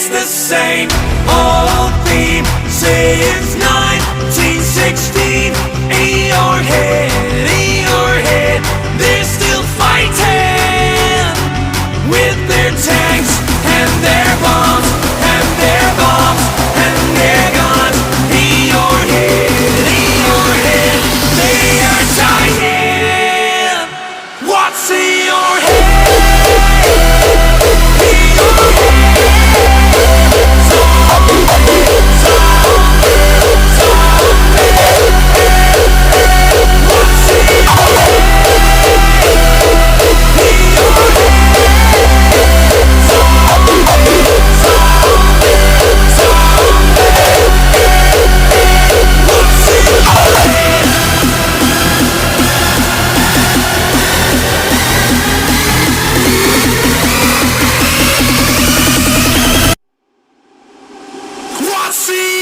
It's the same old theme since 1916. In your head, they're still fighting with their tanks and their bombs and their bombs and their guns. In your head, they are dying. What's in your head? In your see